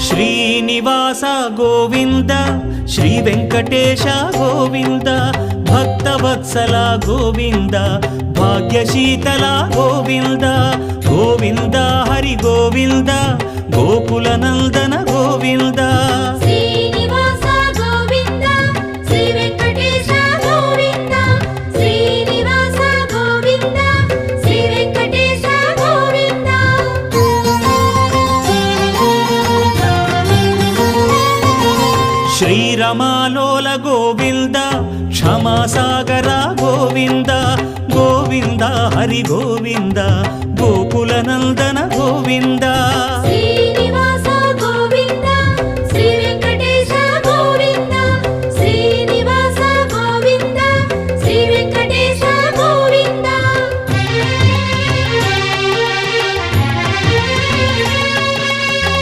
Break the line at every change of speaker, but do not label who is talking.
Srinivasa Govinda Shri Venkatesha Govinda Bhaktavatsala Govinda భాగ్యశీతల Govinda Govinda Hari Govinda Gokula Nandana Govinda
Srinivasa Govinda Shri Venkatesha Govinda Srinivasa Govinda Shri Venkatesha Govinda
శ్రీరమాలోల Govinda క్షమాసాగర Govinda Govinda Hari Govinda Gokula Nandana Govinda
Shri